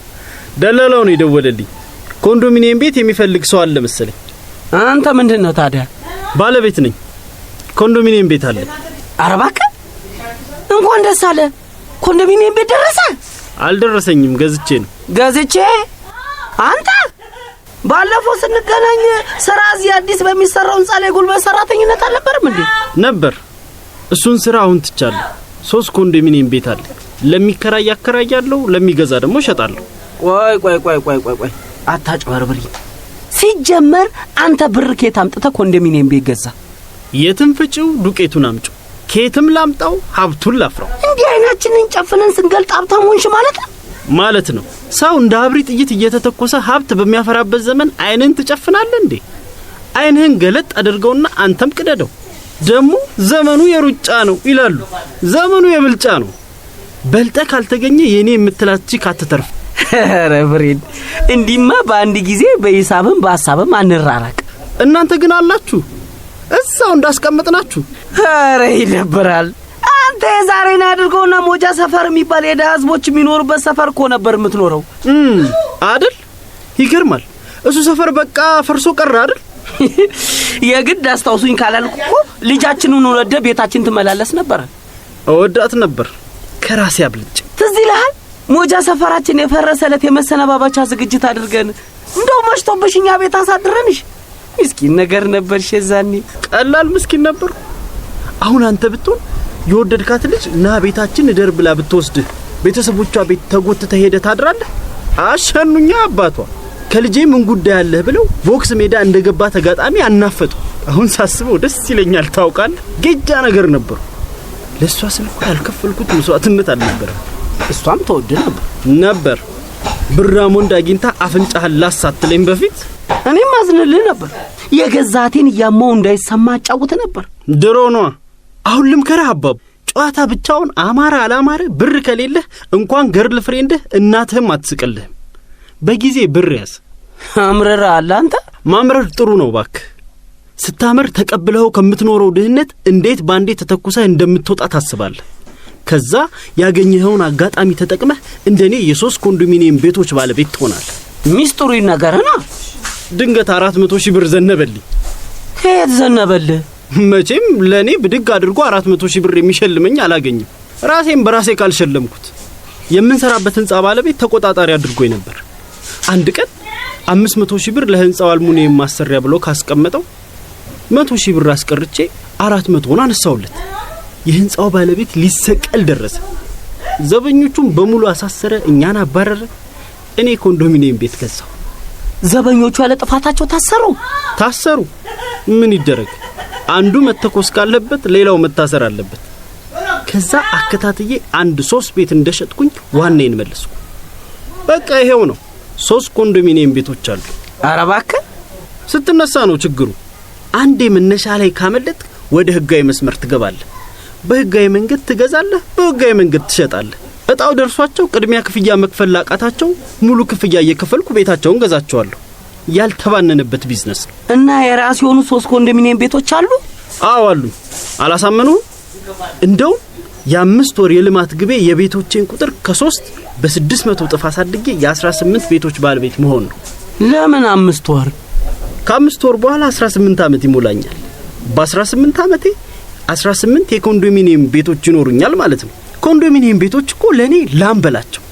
ደላላው ነው የደወለልኝ። ኮንዶሚኒየም ቤት የሚፈልግ ሰው አለ መሰለኝ። አንተ ምንድነው ታዲያ? ባለቤት ነኝ። ኮንዶሚኒየም ቤት አለ። ኧረ እባክህ እንኳን ደስ አለ። ኮንዶሚኒየም ቤት ደረሰ? አልደረሰኝም፣ ገዝቼ ነው። ገዝቼ? አንተ ባለፈው ስንገናኝ ስራ እዚህ አዲስ በሚሰራው ህንጻ ላይ ጉልበት ሰራተኝነት አልነበረም እንዴ? ነበር። እሱን ስራ አሁን ትቻለሁ። 3 ኮንዶሚኒየም ቤት አለ። ለሚከራይ ያከራያለሁ፣ ለሚገዛ ደግሞ እሸጣለሁ። ቆይ አታጭበርብሪ። ሲጀመር አንተ ብር ከየት አምጥተህ ኮንዶሚኒየም ቤት ገዛ? የትም ፍጪው ዱቄቱን አምጪው። ከየትም ላምጣው ሀብቱን ላፍራው። እንዲህ አይናችንን ጨፍነን ስንገልጥ ሀብታም ሆንሽ ማለት ነው። ሰው እንደ አብሪ ጥይት እየተተኮሰ ሀብት በሚያፈራበት ዘመን አይንህን ትጨፍናለህ እንዴ? አይንህን ገለጥ አድርገውና አንተም ቅደደው። ደግሞ ዘመኑ የሩጫ ነው ይላሉ። ዘመኑ የብልጫ ነው። በልጠ ካልተገኘ የኔ የምትላች ካትተርፍ። ኧረ ፍሬንድ፣ እንዲማ በአንድ ጊዜ በሂሳብም በሐሳብም አንራራቅ። እናንተ ግን አላችሁ እዛው እንዳስቀመጥናችሁ። ኧረ ይደብራል። አንተ የዛሬን አድርገውና ሞጃ ሰፈር የሚባል የደሃ ህዝቦች የሚኖሩበት ሰፈር እኮ ነበር የምትኖረው አይደል? ይገርማል። እሱ ሰፈር በቃ ፈርሶ ቀረ አይደል? የግድ አስታውሱኝ ካላልኩ እኮ ልጃችንን ወደ ቤታችን ትመላለስ ነበር። እወዳት ነበር ከራሴ አብልጭ። ትዝ ይልሃል? ሞጃ ሰፈራችን የፈረሰለት የመሰነባባቻ ዝግጅት አድርገን እንደው መሽቶብሽኛ ቤት አሳድረንሽ። ምስኪን ነገር ነበርሽ የዛኔ። ቀላል ምስኪን ነበር። አሁን አንተ ብትሆን የወደድካት ልጅ ና ቤታችን እደር ብላ ብትወስድ ቤተሰቦቿ ቤት ተጎትተህ ሄደህ ታድራለህ? አሸኑኛ አባቷ ከልጄ ምን ጉዳይ አለህ ብለው ቦክስ ሜዳ እንደገባ ተጋጣሚ አናፈጡ። አሁን ሳስበው ደስ ይለኛል። ታውቃለህ፣ ጌጃ ነገር ነበር። ለሷ ስልኩ ያልከፈልኩት መስዋዕትነት አልነበረም። እሷም ተወድ ነበር። ብራሞንድ አግኝታ አፍንጫህን ላሳትለኝ በፊት እኔም አዝንልህ ነበር። የገዛቴን ያማው እንዳይሰማ አጫውት ነበር። ድሮ ነው። አሁን ልምከርህ አባቡ፣ ጨዋታ ብቻውን አማራ አላማረ ብር ከሌለህ እንኳን ገርል ፍሬንድህ እናትህም አትስቅልህም። በጊዜ ብር ያዝ። አምረራ አለ። አንተ ማምረር ጥሩ ነው ባክህ። ስታመር ተቀብለው ከምትኖረው ድህነት እንዴት ባንዴ ተተኩሰህ እንደምትወጣ ታስባለህ። ከዛ ያገኘኸውን አጋጣሚ ተጠቅመህ እንደኔ የ3 ኮንዶሚኒየም ቤቶች ባለቤት ትሆናለህ። ሚስጥሩ ይነገርና ድንገት 400 ሺህ ብር ዘነበልኝ። ከየት ዘነበልህ? መቼም ለኔ ብድግ አድርጎ 400 ሺህ ብር የሚሸልመኝ አላገኝም። ራሴን በራሴ ካልሸለምኩት። የምንሰራበት ህንጻ ባለቤት ተቆጣጣሪ አድርጎኝ ነበር። አንድ ቀን 500 ሺህ ብር ለህንጻው አልሙኒየም ማሰሪያ ብሎ ካስቀመጠው 100 ሺህ ብር አስቀርቼ 400ን አነሳውለት። የህንጻው ባለቤት ሊሰቀል ደረሰ። ዘበኞቹም በሙሉ አሳሰረ፣ እኛን አባረረ። እኔ ኮንዶሚኒየም ቤት ገዛው። ዘበኞቹ ያለ ጥፋታቸው ታሰሩ። ምን ይደረግ? አንዱ መተኮስ ካለበት ሌላው መታሰር አለበት። ከዛ አከታትዬ 3 ቤት እንደሸጥኩኝ ዋናዬን መለስኩ። በቃ ይሄው ነው። 3 ኮንዶሚኒየም ቤቶች አሉ። ኧረ እባክህ ስትነሳ ነው ችግሩ። አንዴ መነሻ ላይ ካመለጥ ወደ ህጋዊ መስመር ትገባለህ። በህጋዊ መንገድ ትገዛለህ፣ በህጋዊ መንገድ ትሸጣለህ። እጣው ደርሷቸው ቅድሚያ ክፍያ መክፈል ላቃታቸው ሙሉ ክፍያ እየከፈልኩ ቤታቸውን ገዛቸዋለሁ። ያልተባነነበት ቢዝነስ ነው። እና የራስ የሆኑ 3 ኮንዶሚኒየም ቤቶች አሉ? አዎ አሉ። አላሳመኑም? እንደው የ5 ወር የልማት ግቤ የቤቶቼን ቁጥር ከ3 በ600 እጥፍ አሳድጌ የ18 ቤቶች ባለቤት መሆን ነው። ለምን 5 ወር? ከ5 ወር በኋላ 18 ዓመት ይሞላኛል። በ18 ዓመቴ 18 የኮንዶሚኒየም ቤቶች ይኖሩኛል ማለት ነው። ኮንዶሚኒየም ቤቶች እኮ ለኔ ላም በላቸው።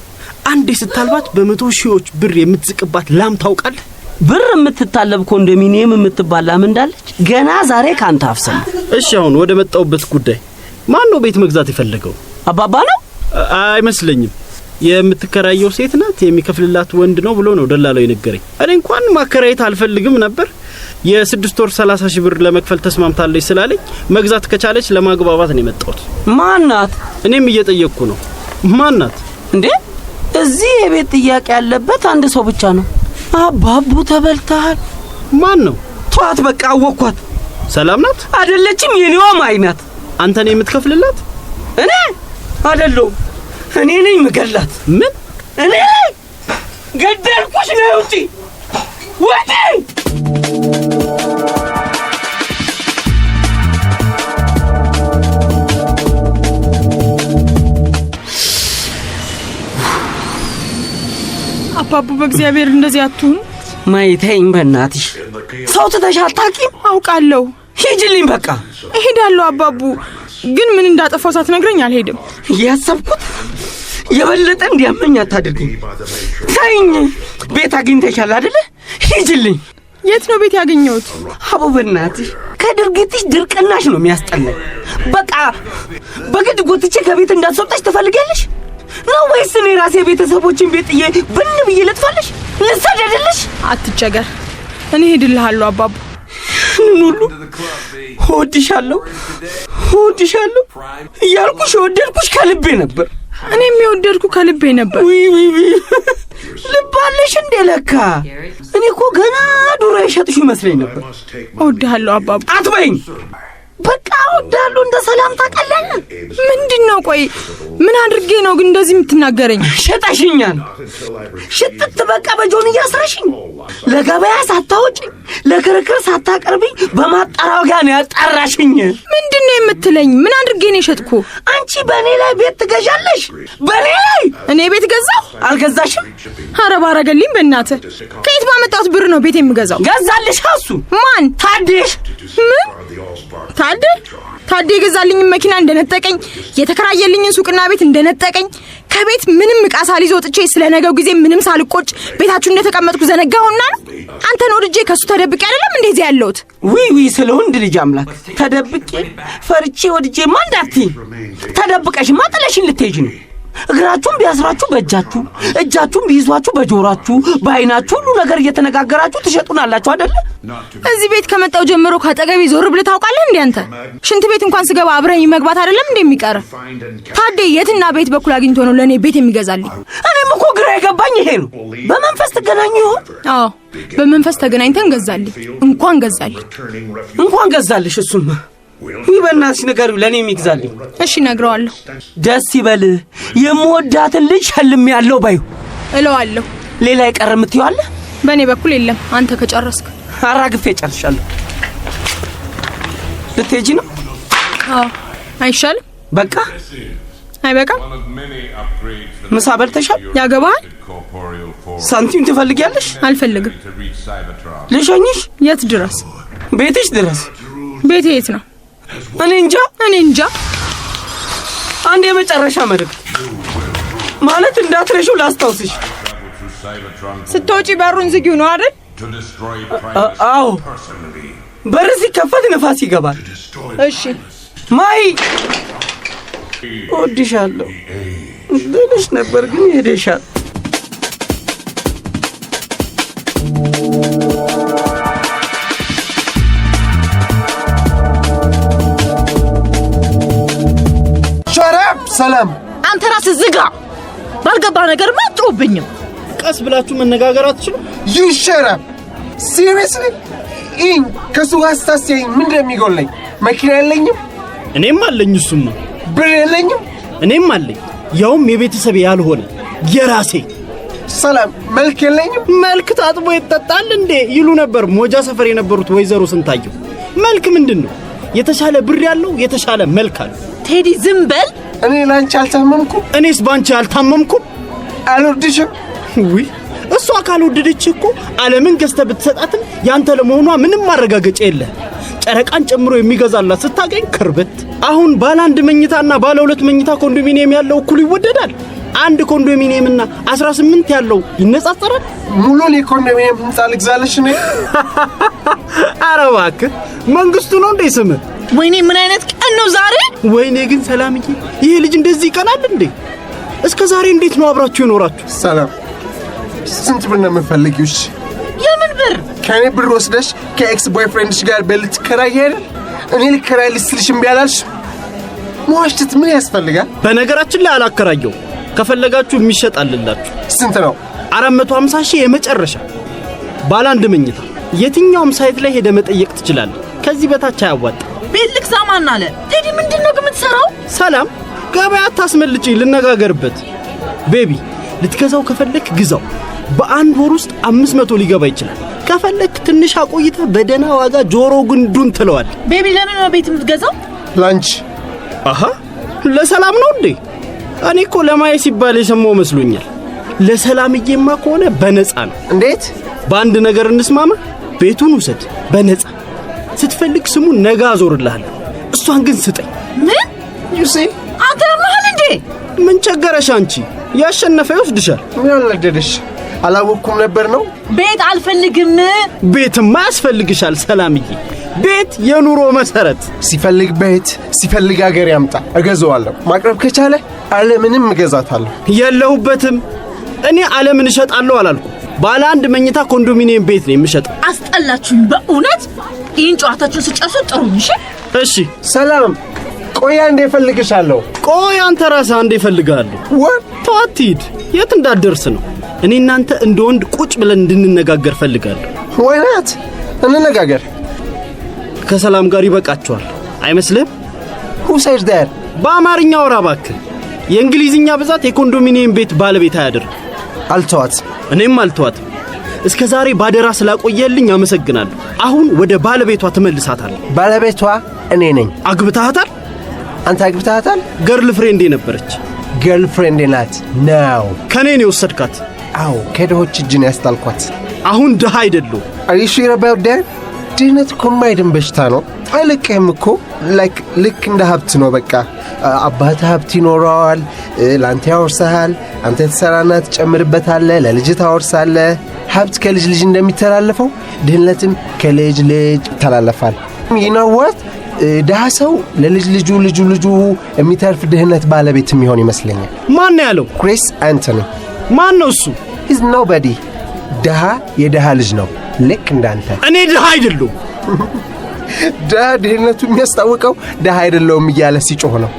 አንዴ ስታልባት በ100 ሺዎች ብር የምትዝቅባት ላም ታውቃለህ? ብር የምትታለብ ኮንዶሚኒየም የምትባል ላም እንዳለች ገና ዛሬ ካንተ አፍሰም እሺ አሁን ወደ መጣውበት ጉዳይ ማን ነው ቤት መግዛት የፈለገው? አባባ ነው አይመስለኝም። የምትከራየው ሴት ናት፣ የሚከፍልላት ወንድ ነው ብሎ ነው ደላላው የነገረኝ። እኔ እንኳን ማከራየት አልፈልግም ነበር። የ6 ወር 30 ሺህ ብር ለመክፈል ተስማምታለች ስላለኝ መግዛት ከቻለች ለማግባባት ነው የመጣሁት። ማን ናት? እኔም እየጠየቅኩ ነው። ማን ናት እንዴ? እዚህ የቤት ጥያቄ ያለበት አንድ ሰው ብቻ ነው። አባቡ ተበልተሃል። ማን ነው? ተዋት በቃ አወኳት። ሰላም ናት አይደለችም? የኔዋ ማይናት። አንተ ነህ የምትከፍልላት? እኔ አይደለሁ። እኔ ነኝ ምገላት። ምን? እኔ ገደልኩሽ ነው ውጪ ወጪ። አባቡ በእግዚአብሔር እንደዚህ አትሁን። ማይተኝ በእናትሽ ሰው ትተሽ አታውቂም? አውቃለሁ። ሂጂልኝ በቃ። እሄዳለሁ አባቡ፣ ግን ምን እንዳጠፋው ሳትነግረኝ አልሄድም። ያሰብኩት የበለጠ እንዲያመኝ አታድርጊኝ። ተይኝ። ቤት አግኝተሻል አይደለ? ሂጂልኝ። የት ነው ቤት ያገኘሁት? አቡ በእናትሽ ከድርጊትሽ ድርቅናሽ ነው የሚያስጠላኝ። በቃ በግድ ጎትቼ ከቤት እንዳትወጣሽ ትፈልጊያለሽ ነው ወይስ እኔ ራሴ ቤተሰቦችን ቤት ጥዬ ብን ብዬ ልጥፋለሽ? ልሰደድልሽ? አትቸገር፣ እኔ ሄድልሃለሁ አባቡ። ሁሉ እወድሻለሁ እያልኩሽ ወደድኩሽ ከልቤ ነበር። እኔም የወደድኩ ከልቤ ነበር። ልባለሽ እንዴ? ለካ እኔ እኮ ገና ዱሮ የሸጥሽ ይመስለኝ ነበር። እወድሃለሁ አባቡ። አትበይኝ በቃ። እወድሃለሁ እንደ ሰላምታ ቀለለ። ምንድነው? ቆይ ምን አድርጌ ነው ግን እንደዚህ የምትናገረኝ? ሸጣሽኛል። ሽጥት በቃ በጆን እያስረሽኝ፣ ለገበያ ሳታወጪኝ፣ ለክርክር ሳታቀርብኝ በማጣራው ጋር ነው ያጣራሽኝ። ምንድነው የምትለኝ? ምን አድርጌ ነው የሸጥኩ? አንቺ በእኔ ላይ ቤት ትገዣለሽ? በእኔ ላይ እኔ ቤት ገዛው? አልገዛሽም? ኧረ ባረገልኝ በእናትህ። ከየት ባመጣሁት ብር ነው ቤት የምገዛው? ገዛልሽ እሱ። ማን? ታዴሽ። ምን ታዴ የገዛልኝ መኪና እንደነጠቀኝ፣ የተከራየልኝን ሱቅና ቤት እንደነጠቀኝ፣ ከቤት ምንም ዕቃ ሳልይዝ ወጥቼ ስለነገው ጊዜ ምንም ሳልቆጭ ቤታችሁ እንደተቀመጥኩ ዘነጋውና ነው። አንተን ወድጄ ከሱ ተደብቄ አይደለም እንደዚህ ያለሁት። ዊ ስለ ወንድ ልጅ አምላክ ተደብቄ ፈርቼ ወድጄ ማንዳትኝ። ተደብቀሽማ ጥለሽኝ ልትሄጂ ነው። እግራችሁን ቢያስራችሁ በእጃችሁ፣ እጃችሁን ቢይዟችሁ በጆሮአችሁ፣ በአይናችሁ ሁሉ ነገር እየተነጋገራችሁ ትሸጡናላችሁ አይደለ? እዚህ ቤት ከመጣው ጀምሮ ካጠገቤ ዞር ብለህ ታውቃለህ እንዴ? አንተ ሽንት ቤት እንኳን ስገባ አብረኝ መግባት አይደለም እንደሚቀር። ታዴ የትና ቤት በኩል አግኝቶ ነው ለኔ ቤት የሚገዛልኝ? እኔም እኮ ግራ የገባኝ ይሄ ነው። በመንፈስ ትገናኙ ይሆን? አዎ በመንፈስ ተገናኝተን ገዛልኝ። እንኳን ገዛልሽ። እሱማ ይበናሽ ነገር ለኔ የሚገዛልኝ። እሺ ነግረዋለሁ። ደስ ይበልህ። የምወዳትን ልጅ ሸልም ያለው ባዩ እለዋለሁ። ሌላ ይቀር የምትይው አለ? በእኔ በኩል የለም። አንተ ከጨረስክ አራግፌ ጨርሻለሁ። ልትሄጂ ነው? አዎ። አይሻልም? በቃ አይበቃም? ምሳ በልተሻል? ያገባሃል? ሳንቲም ትፈልጊያለሽ? አልፈልግም። ልሸኝሽ? የት ድረስ? ቤትሽ ድረስ። ቤት የት ነው? እኔ እንጃ። አንድ የመጨረሻ መልእክት ማለት እንዳትረሺው ላስታውስሽ። ስትወጪ በሩን ዝጊው ነው አይደል? አዎ፣ በር ሲከፈት ነፋስ ይገባል። እሺ ማይ እወድሻለሁ ልልሽ ነበር ግን ሄደሻል። ሰላም። አንተ ራስህ ዝጋ። ባልገባ ነገር ማጥሩብኝም። ቀስ ብላችሁ መነጋገር አትችሉም? ዩ ሸት አፕ ሲሪየስሊ። ከሱ ጋር ስታስያኝ ምን እንደሚጎለኝ? መኪና የለኝም? እኔም አለኝ። እሱማ ብር የለኝም? እኔም አለኝ፣ ያውም የቤተሰብ ያልሆነ የራሴ። ሰላም መልክ የለኝም? መልክ ታጥቦ ይጠጣል እንዴ ይሉ ነበር ሞጃ ሰፈር የነበሩት ወይዘሮ ስንታየው። መልክ ምንድነው? የተሻለ ብር ያለው የተሻለ መልክ አለ። ቴዲ ዝም በል። እኔ ላንቺ አልታመምኩም። እኔስ ባንቺ አልታመምኩም። አልወድሽም። ውይ እሷ ካልወደደች እኮ ዓለምን ገዝተህ ብትሰጣትም ያንተ ለመሆኗ ምንም ማረጋገጫ የለም። ጨረቃን ጨምሮ የሚገዛላት ስታገኝ ክርበት። አሁን ባለ 1 መኝታና ባለ 2 መኝታ ኮንዶሚኒየም ያለው እኩል ይወደዳል? አንድ ኮንዶሚኒየምና 18 ያለው ይነጻጸራል? ሙሉን የኮንዶሚኒየም ህንጻ ልግዛልሽ ነው? ኧረ እባክህ መንግስቱ ነው እንዴ ስምህ? ወይኔ ምን አይነት ቀን ነው ዛሬ? ወይኔ ግን ሰላምዬ፣ ይሄ ልጅ እንደዚህ ይቀናል እንዴ? እስከ ዛሬ እንዴት ነው አብራችሁ የኖራችሁ? ሰላም፣ ስንት ብር ነው የምትፈልጊው? የምን ብር? ከኔ ብር ወስደሽ ከኤክስ ቦይፍሬንድሽ ጋር በልትከራይ አይደል? እኔ ልከራይልሽ ስልሽ እምቢ አላልሽ? መዋሸት ምን ያስፈልጋል? በነገራችን ላይ አላከራየው። ከፈለጋችሁ የሚሸጣልላችሁ። ስንት ነው? 450 ሺህ የመጨረሻ ባለ አንድ መኝታ። የትኛውም ሳይት ላይ ሄደ መጠየቅ ትችላለህ። ከዚህ በታች አያዋጣ። ቤት ልክሳማን አለ ቴዲ። ምንድነው ግን የምትሰራው? ሰላም፣ ገበያ አታስመልጪ፣ ልነጋገርበት። ቤቢ፣ ልትገዛው ከፈለክ ግዛው። በአንድ ወር ውስጥ 500 ሊገባ ይችላል። ከፈለክ ትንሽ አቆይተህ በደህና ዋጋ ጆሮ ግንዱን ትለዋል። ቤቢ፣ ለምን ነው ቤት የምትገዛው? ላንች። አሃ፣ ለሰላም ነው እንዴ? እኔ እኮ ለማየ ሲባል የሰማው መስሎኛል። ለሰላምዬማ ከሆነ በነፃ ነው። እንዴት? በአንድ ነገር እንስማማ። ቤቱን ውሰድ በነፃ። ስትፈልግ ስሙን ነገ አዞርልሃለሁ። እሷን ግን ስጠኝ። ምን? ዩሲ፣ አንተ ለማህል እንዴ? ምን ቸገረሽ አንቺ? ያሸነፈ ይወስድሻል። ምን አልነደደሽ? አላወኩም ነበር ነው። ቤት አልፈልግም። ቤትማ ያስፈልግሻል ሰላምዬ። ቤት የኑሮ መሰረት። ሲፈልግ ቤት፣ ሲፈልግ አገር ያምጣ፣ እገዛዋለሁ። ማቅረብ ከቻለ ዓለምንም እገዛታለሁ። የለሁበትም። እኔ ዓለምን እሸጣለሁ አላልኩ። ባለ አንድ መኝታ ኮንዶሚኒየም ቤት ነው የምሸጠው። አስጠላችሁኝ በእውነት። ይህን ጨዋታችሁን ስጨርሱ ጥሩኝ። እሺ ሰላም፣ ቆይ አንዴ እፈልግሻለሁ። ቆይ አንተ ራስህ አንዴ እፈልግሃለሁ። ተዋት ሂድ። የት እንዳትደርስ ነው። እኔ እናንተ እንደ ወንድ ቁጭ ብለን እንድንነጋገር ፈልጋለሁ። ወይናት እንነጋገር። ከሰላም ጋር ይበቃቸዋል አይመስልም? Who says that? በአማርኛ ወራ እባክህ። የእንግሊዝኛ ብዛት የኮንዶሚኒየም ቤት ባለቤት አያደርግ። አልተዋት። እኔም አልተዋት። እስከ ዛሬ ባደራ ስላቆየልኝ አመሰግናለሁ። አሁን ወደ ባለቤቷ ትመልሳታለህ። ባለቤቷ እኔ ነኝ። አግብታታል? አንተ አግብታታል? ገርል ፍሬንዴ ነበረች። ገርል ፍሬንዴ ናት ነው? ከኔ ነው የወሰድካት? አዎ፣ ከድሆች እጅ ነው ያስጣልኳት። አሁን ድሃ አይደለሁ። Are you sure about that? ድህነት እኮ የማይድን በሽታ ነው። አይለቅህም እኮ። ልክ እንደ ሀብት ነው። በቃ አባት ሀብት ይኖረዋል፣ ለአንተ ያወርሰሃል። አንተ ትሰራና ትጨምርበታለህ፣ ለልጅ ታወርሳለህ። ሀብት ከልጅ ልጅ እንደሚተላለፈው ድህነትም ከልጅ ልጅ ይተላለፋል። you know what? ድሃ ሰው ለልጅ ልጁ የሚተርፍ ድህነት ባለቤት የሚሆን ይመስለኛል። ማን ያለው? ክሪስ አንቶኒ። ማን ነው እሱ? he's nobody። ድሃ የድሃ ልጅ ነው፣ ልክ እንዳንተ። እኔ ድሃ አይደለሁ። ድሃ ድህነቱ የሚያስታውቀው ድሃ አይደለሁም እያለ ሲጮህ ነው።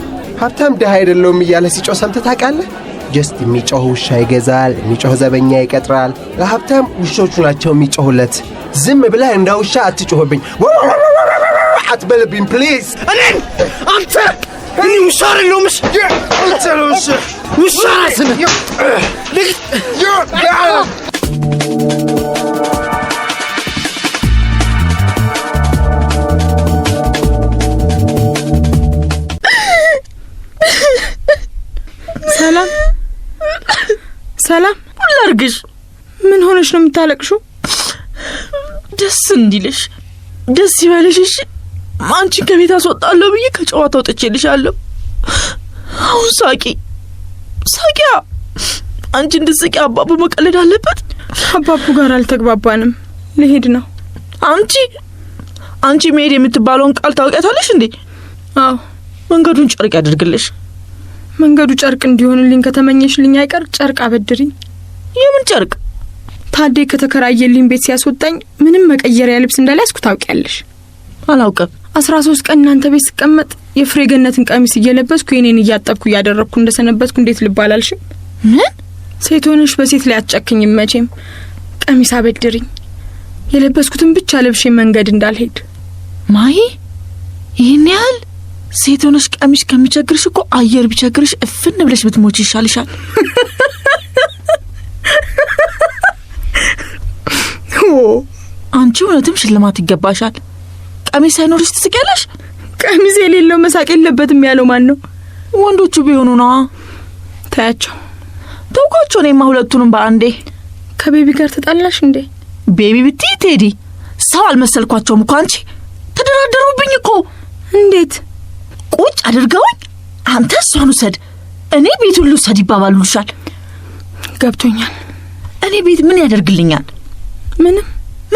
ሀብታም ድሃ አይደለሁም እያለ ሲጮህ ሰምተህ ታውቃለህ? ጀስት የሚጮህ ውሻ ይገዛል፣ የሚጮህ ዘበኛ ይቀጥራል። ለሀብታም ውሾቹ ናቸው የሚጮሁለት። ዝም ብለህ እንደ ውሻ አትጮህብኝ፣ አትበልብኝ ፕሊዝ። አንተ እኔ ውሻ አይደለሁም። አንተ ነው ውሻ ራስህ ነህ። ሰላም፣ ሁላርግሽ። ምን ሆነሽ ነው የምታለቅሽው? ደስ እንዲልሽ፣ ደስ ይበልሽ። እሺ፣ አንቺን ከቤት አስወጣለሁ ብዬ ከጨዋታው ጥቼልሻለሁ። አሁን ሳቂያ። አንቺ እንድትስቂ አባቡ መቀለድ አለበት። አባቡ ጋር አልተግባባንም። ልሄድ ነው። አንቺ መሄድ የምትባለውን ቃል ታውቂያታለሽ እንዴ? አዎ። መንገዱን ጨርቅ ያደርግልሽ። መንገዱ ጨርቅ እንዲሆንልኝ ከተመኘሽልኝ አይቀር ጨርቅ አበድሪኝ። የምን ጨርቅ? ታዴ ከተከራየልኝ ቤት ሲያስወጣኝ ምንም መቀየሪያ ልብስ እንዳልያዝኩ ታውቂያለሽ። አላውቅም። 13 ቀን እናንተ ቤት ስቀመጥ የፍሬ ገነትን ቀሚስ እየለበስኩ የኔን እያጠብኩ እያደረግኩ እንደሰነበትኩ እንዴት ልባላልሽ? ምን? ሴት ሆነሽ በሴት ላይ አትጨክኝም መቼም። ቀሚስ አበድሪኝ፣ የለበስኩትን ብቻ ለብሼ መንገድ እንዳልሄድ። ማይ፣ ይህን ያህል ሴት ሆነሽ ቀሚስ ከሚቸግርሽ እኮ አየር ቢቸግርሽ እፍን ብለሽ ብትሞች ይሻልሻል። አንቺ እውነትም ሽልማት ይገባሻል። ቀሚስ ሳይኖርሽ ትስቂያለሽ። ቀሚስ የሌለው መሳቅ የለበትም ያለው ማን ነው? ወንዶቹ ቢሆኑ ነዋ። ታያቸው። ተውኳቸው። እኔማ ሁለቱንም በአንዴ። ከቤቢ ጋር ተጣላሽ እንዴ? ቤቢ ብትይ ቴዲ ሰው አልመሰልኳቸውም እኮ። አንቺ ተደራደሩብኝ እኮ። እንዴት? ቁጭ አድርገውኝ አንተ እሷን ውሰድ እኔ ቤቱን ልውሰድ ይባባሉሻል። ገብቶኛል። እኔ ቤት ምን ያደርግልኛል? ምንም።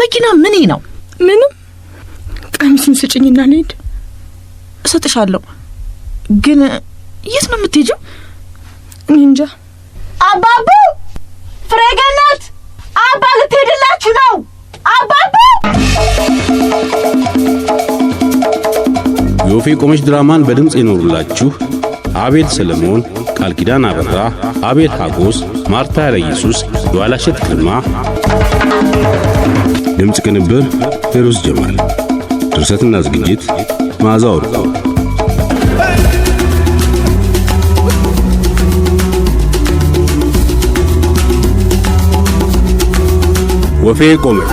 መኪና ምን ነው? ምንም። ቀሚሱን ስጭኝና ልሂድ። እሰጥሻለሁ። ግን የት ነው የምትሄጂው? እኔ እንጃ። አባቡ ፍሬገነት አባ ልትሄድላችሁ ነው። አባቡ የወፌ ቆመች ድራማን በድምፅ የኖሩላችሁ አቤል ሰለሞን፣ ቃል ኪዳን አበራ፣ አቤል ሀጎስ፣ ማርታ ያለ ኢየሱስ፣ የዋላሸት ግርማ። ድምፅ ቅንብር ፌሮዝ ጀማል። ድርሰትና ዝግጅት መዓዛ ወርቁ። ወፌ ቆመች